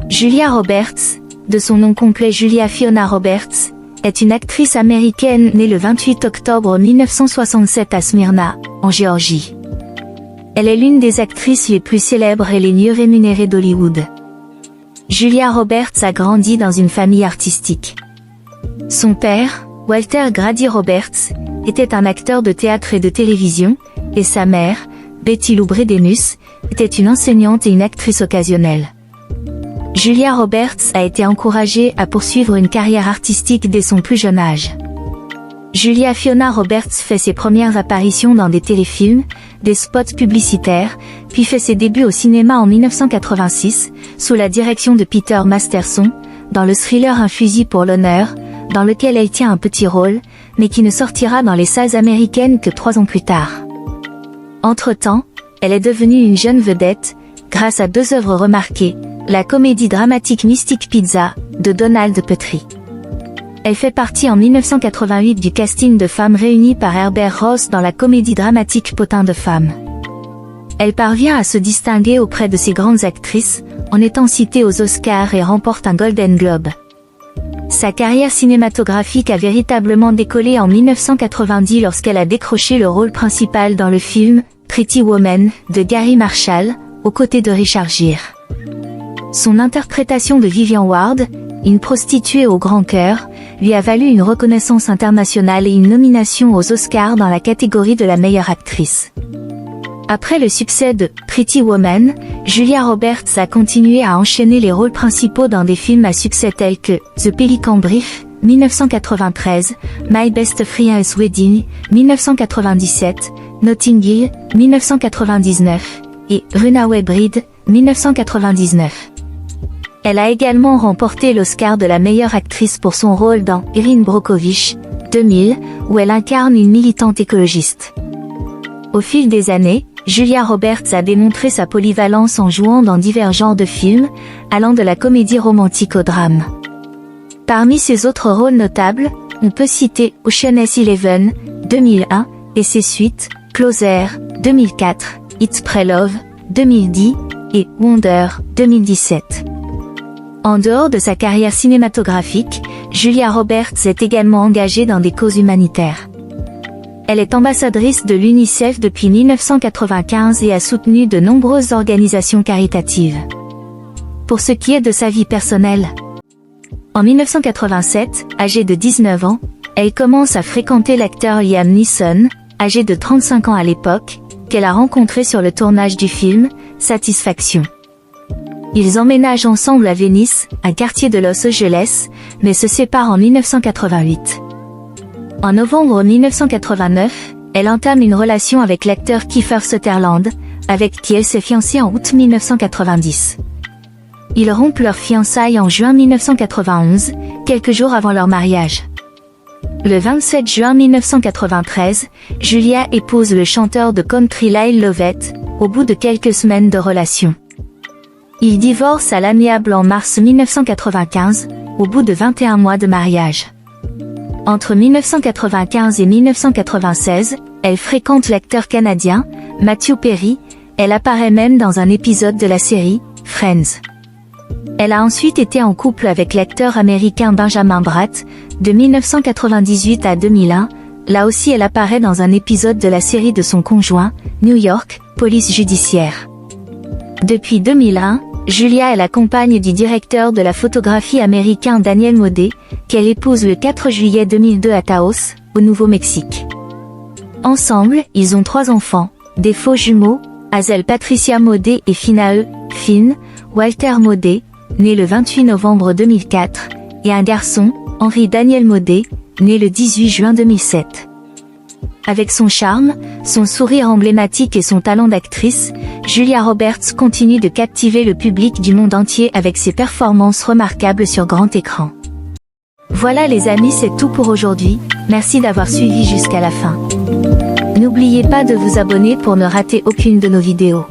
Julia Roberts, de son nom complet Julia Fiona Roberts, est une actrice américaine née le 28 octobre 1967 à Smyrna, en Géorgie. Elle est l'une des actrices les plus célèbres et les mieux rémunérées d'Hollywood. Julia Roberts a grandi dans une famille artistique. Son père, Walter Grady Roberts, était un acteur de théâtre et de télévision, et sa mère, Betty Lou Bredenus, était une enseignante et une actrice occasionnelle. Julia Roberts a été encouragée à poursuivre une carrière artistique dès son plus jeune âge. Julia Fiona Roberts fait ses premières apparitions dans des téléfilms, des spots publicitaires, puis fait ses débuts au cinéma en 1986, sous la direction de Peter Masterson, dans le thriller Un fusil pour l'honneur, dans lequel elle tient un petit rôle, mais qui ne sortira dans les salles américaines que 3 ans plus tard. Entre-temps, elle est devenue une jeune vedette, grâce à 2 œuvres remarquées, la comédie dramatique Mystic Pizza, de Donald Petrie. Elle fait partie en 1988 du casting de Femmes réunies par Herbert Ross dans la comédie dramatique Potin de femmes. Elle parvient à se distinguer auprès de ces grandes actrices, en étant citée aux Oscars et remporte un Golden Globe. Sa carrière cinématographique a véritablement décollé en 1990 lorsqu'elle a décroché le rôle principal dans le film Pretty Woman de Gary Marshall, aux côtés de Richard Gere. Son interprétation de Vivian Ward, une prostituée au grand cœur, lui a valu une reconnaissance internationale et une nomination aux Oscars dans la catégorie de la meilleure actrice. Après le succès de Pretty Woman, Julia Roberts a continué à enchaîner les rôles principaux dans des films à succès tels que The Pelican Brief, 1993, My Best Friend's Wedding, 1997, Notting Hill, 1999, et Runaway Bride, 1999. Elle a également remporté l'Oscar de la meilleure actrice pour son rôle dans Erin Brockovich, 2000, où elle incarne une militante écologiste. Au fil des années, Julia Roberts a démontré sa polyvalence en jouant dans divers genres de films, allant de la comédie romantique au drame. Parmi ses autres rôles notables, on peut citer Ocean's 11, 2001, et ses suites, Closer, 2004, It's Pre-Love, 2010, et Wonder, 2017. En dehors de sa carrière cinématographique, Julia Roberts est également engagée dans des causes humanitaires. Elle est ambassadrice de l'UNICEF depuis 1995 et a soutenu de nombreuses organisations caritatives. Pour ce qui est de sa vie personnelle, en 1987, âgée de 19 ans, elle commence à fréquenter l'acteur Liam Neeson, âgé de 35 ans à l'époque, qu'elle a rencontré sur le tournage du film Satisfaction. Ils emménagent ensemble à Venice, un quartier de Los Angeles, mais se séparent en 1988. En novembre 1989, elle entame une relation avec l'acteur Kiefer Sutherland, avec qui elle s'est fiancée en août 1990. Ils rompent leurs fiançailles en juin 1991, quelques jours avant leur mariage. Le 27 juin 1993, Julia épouse le chanteur de country Lyle Lovett, au bout de quelques semaines de relation. Ils divorcent à l'amiable en mars 1995, au bout de 21 mois de mariage. Entre 1995 et 1996, elle fréquente l'acteur canadien, Matthew Perry, elle apparaît même dans un épisode de la série, Friends. Elle a ensuite été en couple avec l'acteur américain Benjamin Bratt, de 1998 à 2001, là aussi elle apparaît dans un épisode de la série de son conjoint, New York, Police Judiciaire. Depuis 2001, Julia est la compagne du directeur de la photographie américain Daniel Modet, qu'elle épouse le 4 juillet 2002 à Taos, au Nouveau-Mexique. Ensemble, ils ont 3 enfants, des faux jumeaux, Hazel Patricia Modet et Finae, Finn, Walter Modet, né le 28 novembre 2004, et un garçon, Henry Daniel Modet, né le 18 juin 2007. Avec son charme, son sourire emblématique et son talent d'actrice, Julia Roberts continue de captiver le public du monde entier avec ses performances remarquables sur grand écran. Voilà les amis, c'est tout pour aujourd'hui, merci d'avoir suivi jusqu'à la fin. N'oubliez pas de vous abonner pour ne rater aucune de nos vidéos.